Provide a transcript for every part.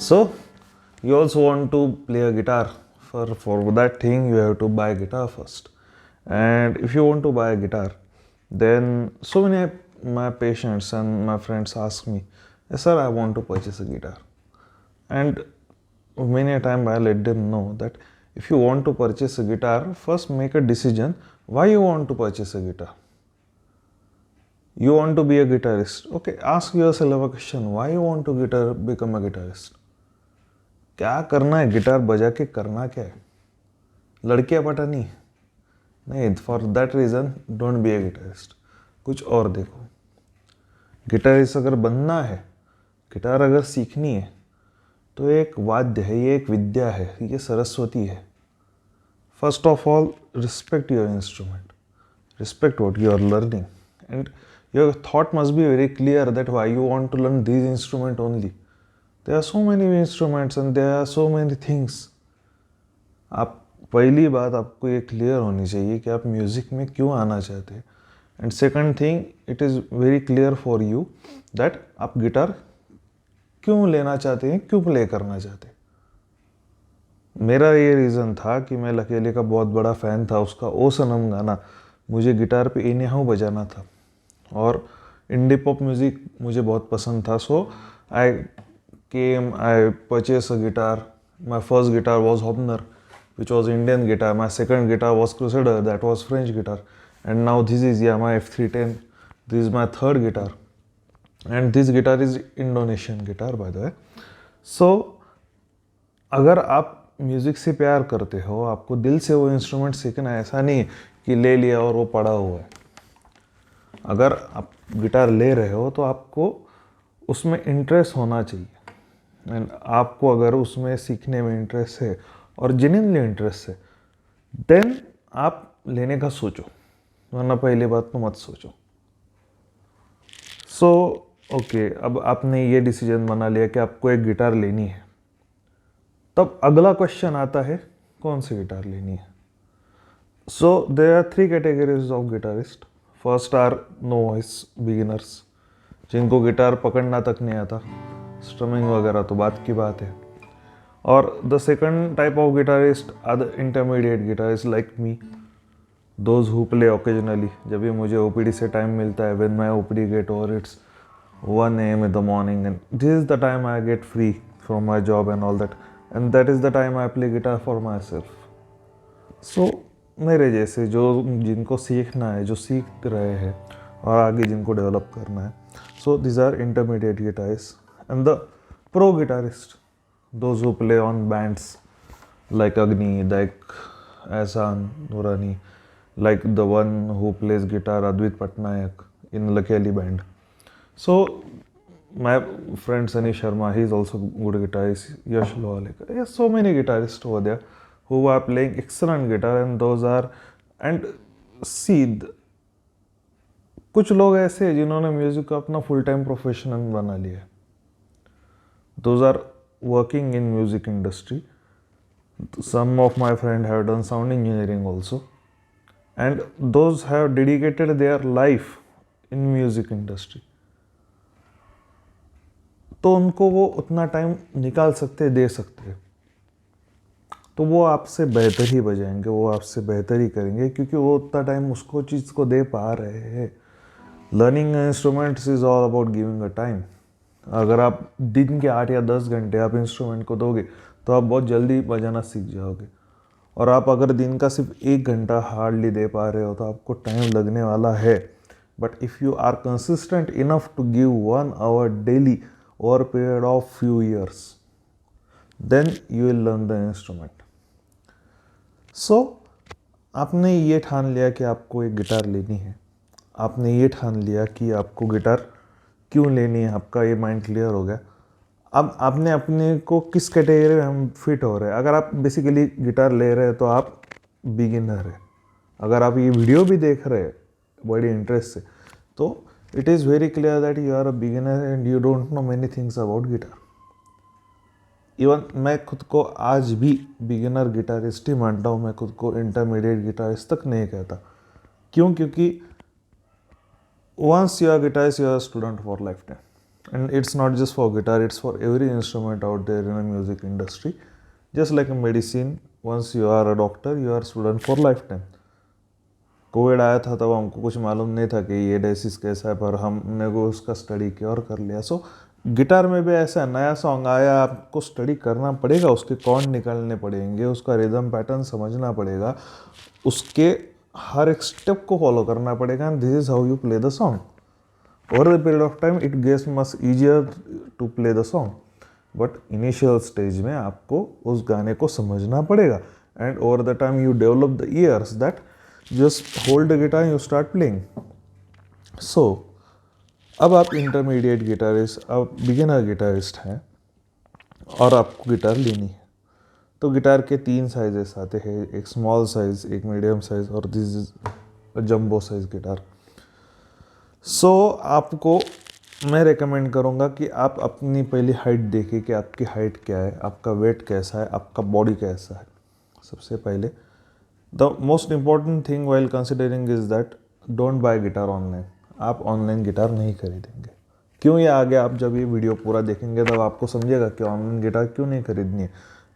So you also want to play a guitar. For that thing you have to buy a guitar first. And if you want to buy a guitar, then so many my patients and my friends ask me, "Yes, sir, I want to purchase a guitar." And many a time I let them know that if you want to purchase a guitar, first make a decision why you want to purchase a guitar. You want to be a guitarist. Okay, ask yourself a question, why you want to become a guitarist? क्या करना है guitar बजा के, करना क्या है? लड़कियां पटानी नहीं. For that reason don't be A guitarist, कुछ और देखो. गिटारिस्ट अगर बनना है, गिटार अगर सीखनी है, तो एक वाद्य है, ये एक विद्या है, ये सरस्वती है. First of all respect your instrument, respect what you are learning, and your thought must be very clear that why you want to learn this instrument only. There are so many instruments and there are so many things. आप पहली बात आपको ये clear होनी चाहिए कि आप music में क्यों आना चाहते हैं. And second thing, it is very clear for you that आप गिटार क्यों लेना चाहते हैं, क्यों प्ले करना चाहते हैं. मेरा ये रीज़न था कि मैं लकेले का बहुत बड़ा फ़ैन था. उसका ओ सनम गाना मुझे गिटार पे इन हाउ बजाना था, और इंडी पॉप म्यूज़िक मुझे बहुत पसंद था. So I purchase a guitar. My first guitar was Hohner, which was Indian guitar. My second guitar was Crusader, that was French guitar. And now this is Yamaha F310. This is my third guitar. And this guitar is Indonesian guitar, by the way. So, अगर आप music से प्यार करते हो, आपको दिल से वो इंस्ट्रूमेंट सीखना है, ऐसा नहीं कि ले लिया और वो पड़ा हुआ है. अगर आप गिटार ले रहे हो तो आपको उसमें इंटरेस्ट होना चाहिए. एंड आपको अगर उसमें सीखने में इंटरेस्ट है और जेन्युइनली इंटरेस्ट है, देन आप लेने का सोचो, वरना पहली बात तो मत सोचो. सो ओके, अब आपने ये डिसीजन बना लिया कि आपको एक गिटार लेनी है. तब अगला क्वेश्चन आता है, कौन सी गिटार लेनी है. So there are 3 categories of guitarist. First are novice beginners, जिनको गिटार पकड़ना तक नहीं आता, स्ट्रमिंग वगैरह तो बात की बात है. और the second type of guitarist are the intermediate guitarist like me, those who play occasionally. जब भी मुझे ओपीडी से टाइम मिलता है, when my OPD get over, it's 1 AM in the morning, and this is the time I get free from my job and all that, and that is the time I play guitar for myself. So मेरे जैसे जिनको सीखना है, जो सीख रहे हैं और आगे जिनको डेवलप करना है, so these are intermediate guitarists. And the pro guitarist, those who play on bands like Agni, like Ahsan Nurani, like the one who plays guitar, Advait Patnaik, in Lakeli band. So my friend Sunny Sharma, he is also good guitarist. Yash Lohale, yes, so many guitarists over there who are playing excellent guitar, and those are, and see, कुछ लोग ऐसे हैं जिन्होंने music को अपना full time profession बना लिया है. Those are working in music industry. Some of my friends have done sound engineering also, and those have dedicated their life in music industry. तो उनको वो उतना टाइम निकाल सकते, दे सकते हैं, तो वो आपसे बेहतर ही बजाएंगे, वो आपसे बेहतर ही करेंगे, क्योंकि वो उतना टाइम उसको चीज़ को दे पा रहे हैं. Learning instruments is all about giving a time. अगर आप दिन के 8 या 10 घंटे आप इंस्ट्रूमेंट को दोगे तो आप बहुत जल्दी बजाना सीख जाओगे. और आप अगर दिन का सिर्फ 1 घंटा हार्डली दे पा रहे हो तो आपको टाइम लगने वाला है. But if you are consistent enough to give 1 hour daily over period of few years, then you will learn the instrument. So आपने ये ठान लिया कि आपको एक गिटार लेनी है, आपने ये ठान लिया कि आपको गिटार क्यों लेनी है, आपका ये माइंड क्लियर हो गया. अब आपने अपने को किस कैटेगरी में हम फिट हो रहे हैं. अगर आप बेसिकली गिटार ले रहे हैं तो आप बिगिनर है. अगर आप ये वीडियो भी देख रहे हैं बड़ी इंटरेस्ट से, तो it is very clear that you are a beginner and you don't know many things about guitar. Even मैं खुद को आज भी बिगिनर गिटारिस्ट ही मानता हूँ. मैं खुद को इंटरमीडिएट गिटारिस्ट तक नहीं कहता. क्यों? क्योंकि once you are guitarist, you are a student for lifetime. and it's not just for guitar, it's for every instrument out there in a music industry. Just like a medicine, once you are a doctor, you are student for lifetime. Covid आया था तब हमको कुछ मालूम नहीं था कि ये डायसिस कैसा है, पर हमने वो उसका स्टडी किया और कर लिया. सो गिटार में भी ऐसा है, नया सॉन्ग आया, आपको स्टडी करना पड़ेगा, उसके कॉर्ड निकालने पड़ेंगे, उसका रिदम पैटर्न समझना पड़ेगा, उसके हर एक स्टेप को फॉलो करना पड़ेगा, and this is how you play the song. Over the period of time it gets much easier to play the song, but initial stage में आपको उस गाने को समझना पड़ेगा, and over the time you develop the ears that just hold the guitar and you start playing. So अब आप intermediate guitarist, आप बिगिनर गिटारिस्ट हैं और आपको गिटार लेनी है. तो गिटार के 3 साइजेस आते हैं, एक स्मॉल साइज, एक मीडियम साइज और this is jumbo size guitar. So आपको मैं रेकमेंड करूँगा कि आप अपनी पहली हाइट देखिए कि आपकी हाइट क्या है, आपका वेट कैसा है, आपका बॉडी कैसा है. सबसे पहले the most important thing while considering is that don't buy guitar online. आप ऑनलाइन गिटार नहीं खरीदेंगे. क्यों, ये आगे आप जब ये वीडियो पूरा देखेंगे तब आपको समझेगा कि ऑनलाइन गिटार क्यों नहीं खरीदनी है.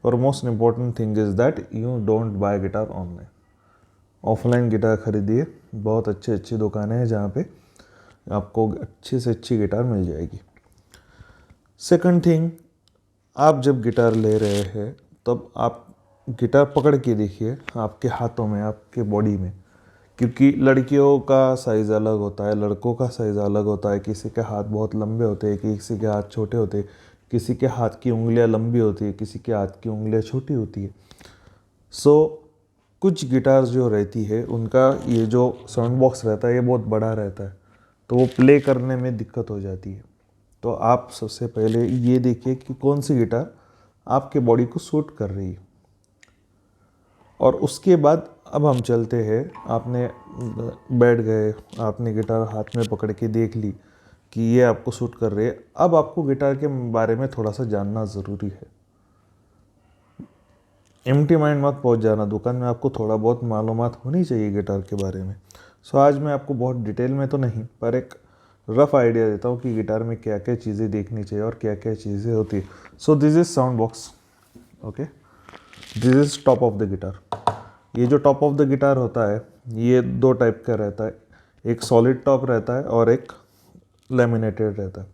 और most important thing is that you don't buy guitar online. Offline guitar खरीदिए. बहुत अच्छी दुकानें हैं जहाँ पे आपको अच्छी से अच्छी गिटार मिल जाएगी. सेकंड थिंग, आप जब गिटार ले रहे हैं तब आप गिटार पकड़ के देखिए आपके हाथों में, आपके बॉडी में, क्योंकि लड़कियों का साइज़ अलग होता है, लड़कों का साइज़ अलग होता है. किसी के हाथ बहुत लंबे होते हैं, किसी के हाथ छोटे होते हैं, किसी के हाथ की उंगलियां लंबी होती है, किसी के हाथ की उंगलियां छोटी होती है. सो कुछ गिटार्स जो रहती है उनका ये जो साउंड बॉक्स रहता है ये बहुत बड़ा रहता है, तो वो प्ले करने में दिक्कत हो जाती है. तो आप सबसे पहले ये देखिए कि कौन सी गिटार आपके बॉडी को सूट कर रही है. और उसके बाद अब हम चलते हैं, आपने बैठ गए, आपने गिटार हाथ में पकड़ के देख ली कि ये आपको सूट कर रही है. अब आपको गिटार के बारे में थोड़ा सा जानना ज़रूरी है. एम्प्टी माइंड मत पहुंच जाना दुकान में, आपको थोड़ा बहुत मालूमात होनी चाहिए गिटार के बारे में. सो आज मैं आपको बहुत डिटेल में तो नहीं पर एक रफ आइडिया देता हूँ कि गिटार में क्या क्या चीज़ें देखनी चाहिए और क्या क्या चीज़ें होती है. सो this is sound box. Okay, this is top of the guitar. ये जो टॉप ऑफ द गिटार होता है ये 2 टाइप का रहता है. एक सॉलिड टॉप रहता है और एक लैमिनेटेड रहता है.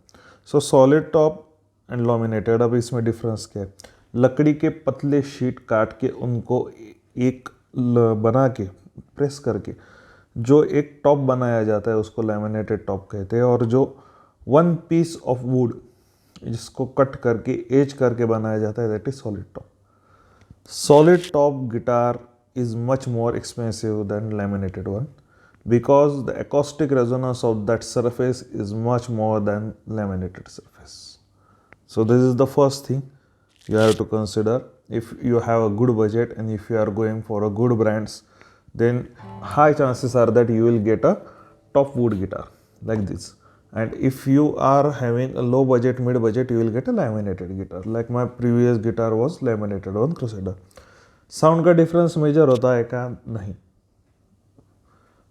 सो सॉलिड टॉप एंड लैमिनेटेड, अब इसमें डिफरेंस क्या है. लकड़ी के पतले शीट काट के उनको एक बना के प्रेस करके जो एक टॉप बनाया जाता है उसको लैमिनेटेड टॉप कहते हैं. और जो 1 पीस ऑफ वुड जिसको कट करके एज करके बनाया जाता है that is solid top. Solid top guitar is much more expensive than laminated one because the acoustic resonance of that surface is much more than laminated surface. So this is the first thing you have to consider. If you have a good budget and if you are going for a good brands, then high chances are that you will get a top wood guitar like this. And if you are having a low budget, mid budget, you will get a laminated guitar. Like my previous guitar was laminated one Crusader. Sound का difference measure होता है क्या? नहीं.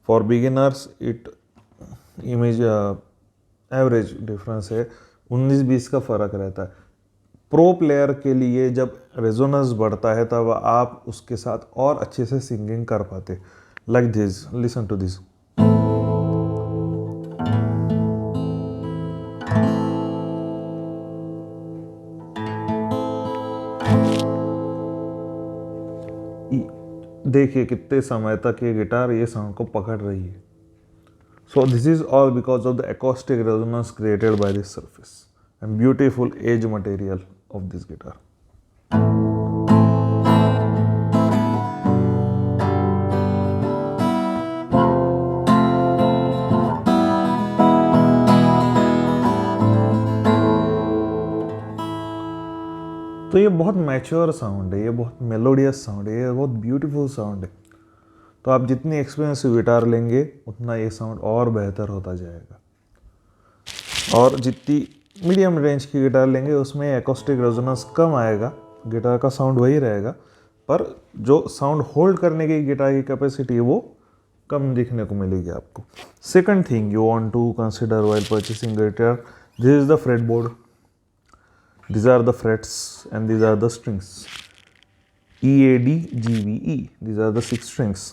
For beginners it image average difference है, 19-20 का फ़र्क रहता है. प्रो प्लेयर के लिए जब रेजोनेंस बढ़ता है तब आप उसके साथ और अच्छे से सिंगिंग कर पाते. Like this, listen to this. देखिए कितने समय तक ये गिटार ये साउंड को पकड़ रही है. सो this is all because of the acoustic resonance created by this surface and beautiful edge material of this guitar. तो ये बहुत मैच्योर साउंड है, ये बहुत मेलोडियस साउंड है, ये बहुत ब्यूटीफुल साउंड है. तो आप जितनी एक्सपेंसिव गिटार लेंगे उतना ये साउंड और बेहतर होता जाएगा. और जितनी मीडियम रेंज की गिटार लेंगे उसमें acoustic resonance कम आएगा, गिटार का साउंड वही रहेगा, पर जो साउंड होल्ड करने की गिटार की कैपेसिटी है वो कम दिखने को मिलेगी आपको. Second thing you want to consider while purchasing guitar This is the fretboard. These are the frets and these are the strings. E A D G V E. These are the 6 strings.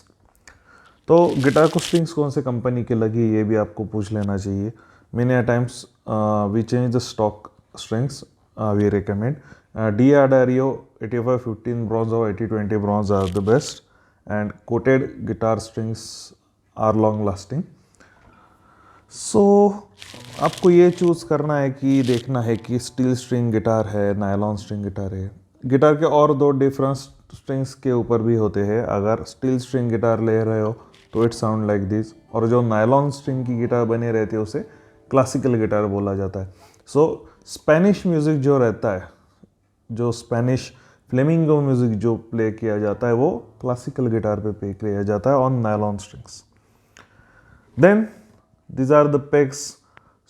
तो guitar को strings कौन से company के लगी ये भी आपको पूछ लेना चाहिए. Many a times we change the stock strings we recommend. D'Addario 85-15 bronze or 80-20 bronze are the best, and coated guitar strings are long lasting. So आपको ये चूज़ करना है कि देखना है कि स्टील स्ट्रिंग गिटार है, नायलॉन स्ट्रिंग गिटार है. गिटार के और 2 डिफरेंट स्ट्रिंग्स के ऊपर भी होते हैं. अगर स्टील स्ट्रिंग गिटार ले रहे हो तो इट साउंड लाइक दिस, और जो नायलॉन स्ट्रिंग की गिटार बने रहती है उसे क्लासिकल गिटार बोला जाता है. सो स्पेनिश म्यूज़िक जो रहता है, जो स्पेनिश फ्लेमिंगो म्यूज़िक जो प्ले किया जाता है वो क्लासिकल गिटार पे प्ले किया जाता है on nylon strings. Then these are the pegs.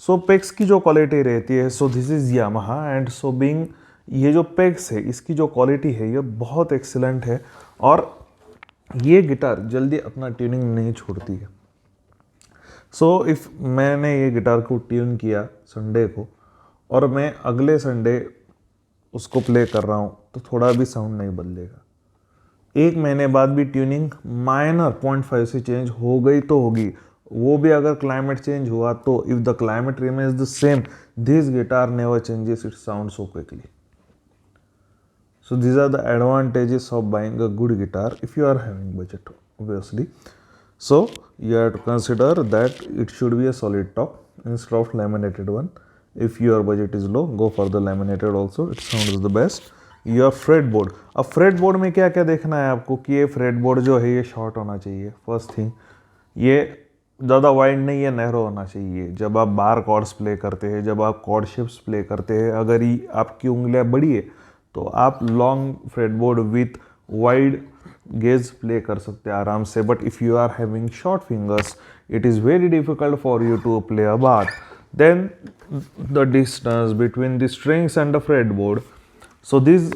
So pegs की जो क्वालिटी रहती है, so this is Yamaha and so being ये जो pegs है इसकी जो क्वालिटी है ये बहुत एक्सीलेंट है, और ये गिटार जल्दी अपना ट्यूनिंग नहीं छोड़ती है. सो इफ़ मैंने ये गिटार को ट्यून किया संडे को और मैं अगले संडे उसको प्ले कर रहा हूँ तो थोड़ा भी साउंड नहीं बदलेगा. 1 महीने बाद भी ट्यूनिंग माइनर 0.5 से चेंज हो गई तो होगी, वो भी अगर क्लाइमेट चेंज हुआ तो. If the climate remains the same, this guitar never changes it sound so quickly. So these are the advantages of buying a good guitar if you are having budget, obviously. So you have to consider that it should be a solid top instead of laminated one. If your budget is low, go for the laminated also, it sounds the best. Your fretboard. अब fretboard में क्या क्या देखना है आपको कि ये fretboard जो है ये शॉर्ट होना चाहिए. फर्स्ट थिंग, ये ज़्यादा वाइड नहीं है, नैरो होना चाहिए. जब आप बार कॉर्ड्स प्ले करते हैं, जब आप कॉर्ड शेप्स प्ले करते हैं, अगर ये आपकी उंगलियां बड़ी है तो आप long fretboard with wide gauge play कर सकते हैं आराम से. But if you are having short fingers it is very difficult for you to play a bar. Then the distance between the strings and the fretboard, so this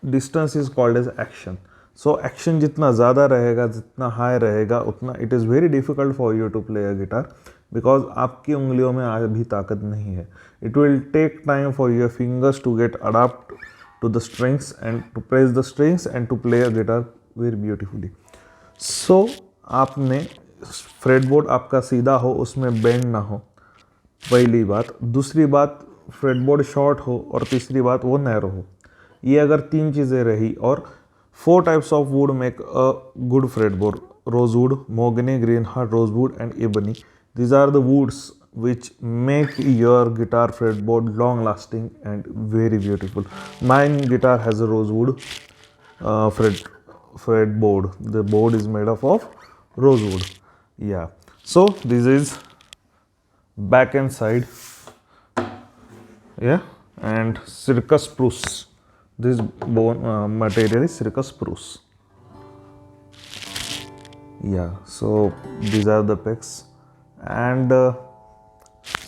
distance is called as action. So action जितना ज़्यादा रहेगा, जितना high रहेगा, उतना it is very difficult for you to play a guitar, because आपकी उंगलियों में अभी ताकत नहीं है. It will take time for your fingers to get adapt to the strings and to press the strings and to play a guitar very beautifully. So आपने fretboard आपका सीधा हो, उसमें बेंड ना हो, पहली बात. दूसरी बात फ्रेटबोर्ड शॉर्ट हो, और तीसरी बात वो नैरो हो. ये अगर 3 चीज़ें रही, और 4 types of wood make a good fretboard: rosewood, mahogany, greenheart, rosewood and ebony. These are the woods which make your guitar fretboard long lasting and very beautiful. Mine guitar has a rosewood fretboard. The board is made up of rosewood. Yeah. So this is back and side. Yeah, and circus spruce. This bone material is circus spruce. Yeah. So these are the pegs. And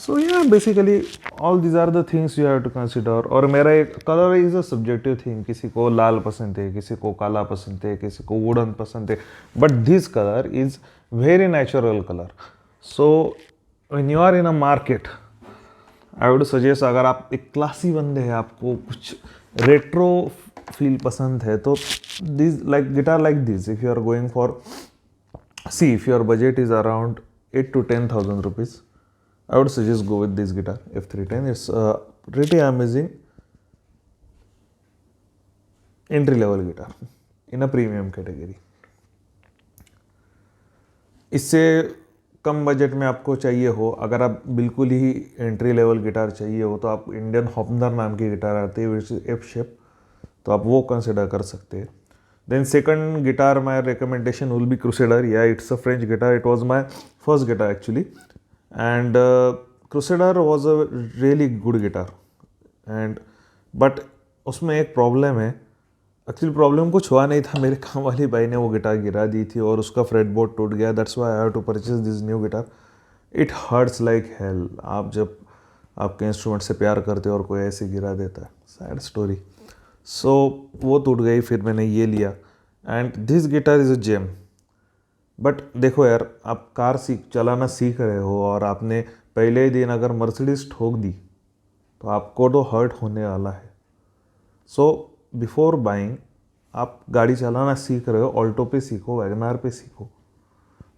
so yeah, basically all these are the things you have to consider. और मेरा एक colour is a subjective thing. किसी को लाल पसंद है, किसी को काला पसंद है, किसी को वुडन पसंद है, but this colour is very natural colour. So when you are in a market, I would suggest, अगर आप एक क्लासी बंदे हैं, आपको कुछ रेट्रो फील पसंद है, तो this like guitar like this, if you are going for, see if your budget is around 8 to 10,000 rupees, I would suggest go with this guitar F310. It's a pretty amazing entry level guitar in a premium category. इससे कम budget में आपको चाहिए हो, अगर आप बिल्कुल ही entry level guitar चाहिए हो, तो आप इंडियन हॉपनर नाम की गिटार आती है विच इज एफ शेप, तो आप वो कंसिडर कर सकते हैं. Then second guitar, my recommendation will be Crusader. Yeah, it's a French guitar. It was my first guitar actually, and Crusader was a really good guitar. And but उसमें एक problem है. Actually problem कुछ हुआ नहीं था, मेरे काम वाली भाई ने वो गिटार गिरा दी थी और उसका फ्रेटबोर्ड टूट गया. That's why I have to purchase this new guitar. It hurts like hell. आप जब आपके इंस्ट्रूमेंट से प्यार करते हो और कोई ऐसे गिरा देता है, सैड स्टोरी. सो वो टूट गई, फिर मैंने ये लिया. And this guitar is a gem. But देखो यार, आप कार चलाना सीख रहे हो और आपने पहले ही दिन अगर मर्सिडीज ठोक दी, तो आपको तो हर्ट होने वाला है। सो बिफोर बाइंग आप गाड़ी चलाना सीख रहे हो, ऑल्टो पे सीखो, वैगनार पे सीखो।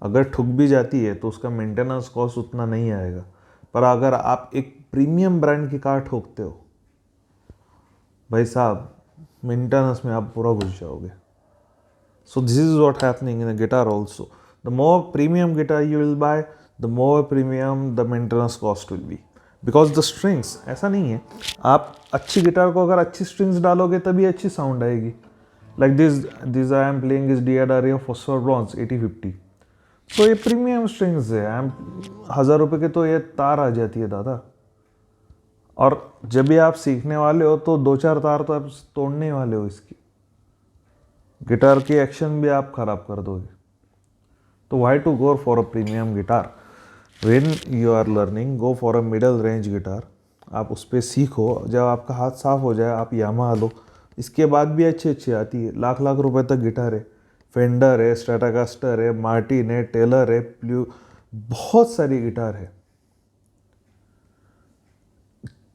अगर ठुक भी जाती है तो उसका मेंटेनेंस कॉस्ट उतना नहीं आएगा, पर अगर आप एक प्रीमियम ब्रांड की कार ठोकते हो भाई साहब, मेंटेनेंस में आप पूरा घुस जाओगे। So this is what happening in a guitar also. The more premium guitar you will buy, the more premium the maintenance cost will be. Because the strings, ऐसा नहीं है, आप अच्छी गिटार को अगर अच्छी स्ट्रिंग्स डालोगे तभी अच्छी साउंड आएगी। Like this I am playing is DIY Phosphor Bronze 8050. तो ये प्रीमियम स्ट्रिंग्स है, 1000 रुपये के तो ये तार आ जाती है दादा। और जब भी आप सीखने वाले हो तो 2-4 तार तो आप तोड़ने वाले हो इसकी। गिटार की एक्शन भी आप खराब कर दोगे। तो why to go for a premium guitar? When you are learning, go for a middle range guitar. आप उस पर सीखो, जब आपका हाथ साफ हो जाए आप यामाहा लो। इसके बाद भी अच्छी आती है, लाख लाख रुपए तक गिटार है। फेंडर है, स्ट्रेटाकास्टर है, मार्टिन है, टेलर है, प्लू, बहुत सारी गिटार है।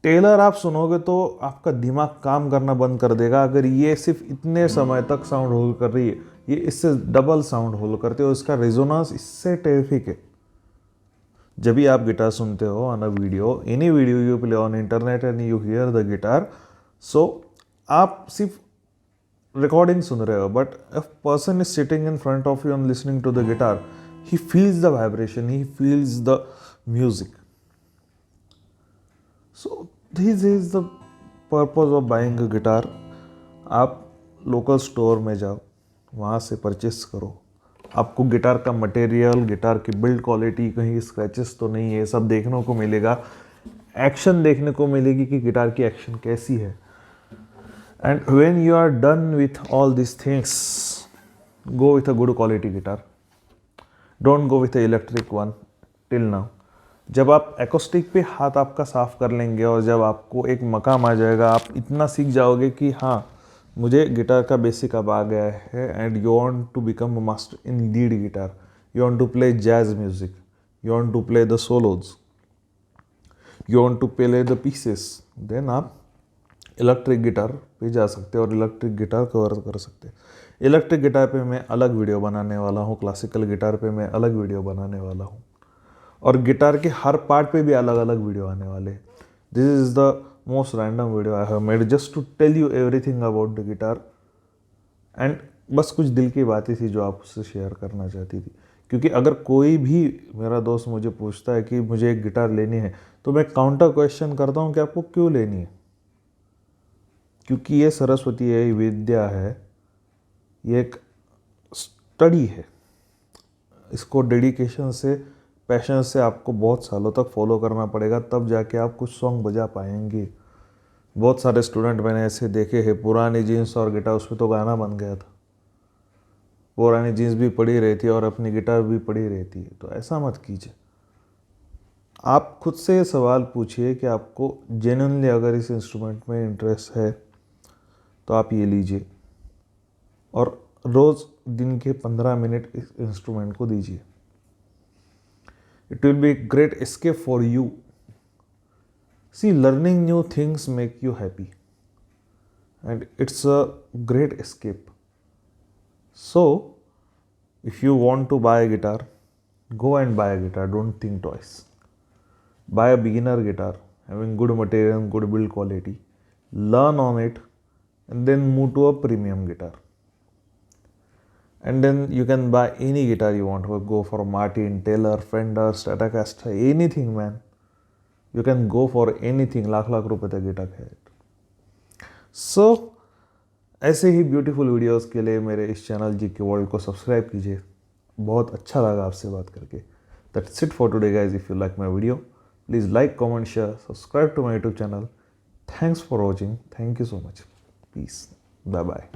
टेलर आप सुनोगे तो आपका दिमाग काम करना बंद कर देगा। अगर ये सिर्फ इतने समय तक साउंड होल्ड कर रही है, ये इससे डबल साउंड होल्ड करते हो, इसका रेजोनेंस इससे टेरिफिक है। जब भी आप गिटार सुनते हो on a video, any video you play on internet and you hear the guitar, so आप सिर्फ रिकॉर्डिंग सुन रहे हो, but if person is sitting in front of you and listening to the guitar, he feels the vibration, he feels the music. So this is the purpose of buying a guitar. आप local store में जाओ, वहाँ से purchase करो। आपको guitar का material, guitar की build quality, कहीं स्क्रैचेस तो नहीं है, सब देखने को मिलेगा। एक्शन देखने को मिलेगी कि गिटार की एक्शन कैसी है। And when you are done with all this things, go with a good quality guitar. Don't go with a electric one till now. जब आप एकोस्टिक पे हाथ आपका साफ कर लेंगे और जब आपको एक मकाम आ जाएगा, आप इतना सीख जाओगे कि हाँ, मुझे गिटार का बेसिक अब आ गया है, and you want to become a master in lead guitar, you want to play jazz music, you want to play the solos, you want to play the pieces, then आप electric guitar पे जा सकते हैं और electric guitar cover कर सकते हैं। Electric guitar पे मैं अलग वीडियो बनाने वाला हूँ, क्लासिकल गिटार पे मैं अलग वीडियो बनाने वाला हूँ, और गिटार के हर पार्ट पे भी अलग अलग वीडियो आने वाले। This is the most random video I have made just to tell you everything about the guitar. And बस कुछ दिल की बातें थी जो आप उससे शेयर करना चाहती थी। क्योंकि अगर कोई भी मेरा दोस्त मुझे पूछता है कि मुझे एक गिटार लेनी है, तो मैं काउंटर क्वेश्चन करता हूँ कि आपको क्यों लेनी है। क्योंकि ये सरस्वती है, ये विद्या है, ये एक स्टडी है। इसको डेडिकेशन से, पैशन से आपको बहुत सालों तक फॉलो करना पड़ेगा, तब जाके आप कुछ सॉन्ग बजा पाएंगे। बहुत सारे स्टूडेंट मैंने ऐसे देखे हैं, पुरानी जीन्स और गिटार, उसमें तो गाना बन गया था। पुरानी जीन्स भी पड़ी रहती है और अपनी गिटार भी पड़ी रहती है। तो ऐसा मत कीजिए। आप खुद से ये सवाल पूछिए कि आपको जेन्युइनली अगर इस इंस्ट्रूमेंट में इंटरेस्ट है तो आप ये लीजिए, और रोज़ दिन के 15 मिनट इस इंस्ट्रूमेंट को दीजिए। It will be a great escape for you. See, learning new things make you happy, and it's a great escape. So, if you want to buy a guitar, go and buy a guitar. Don't think twice. Buy a beginner guitar, having good material, good build quality. Learn on it, and then move to a premium guitar. And then you can buy any guitar you want. Go for Martin, Taylor, Fender, Stratocaster, anything man. You can go for anything. Lakh lakh रुपए तक guitar है। सो ऐसे ही beautiful videos के लिए मेरे इस channel GK world को subscribe कीजिए। बहुत अच्छा लगा आपसे बात करके। That's it for today guys. If you like my video, please like, comment, share, subscribe to my YouTube channel. Thanks for watching. Thank you so much. Peace. Bye bye.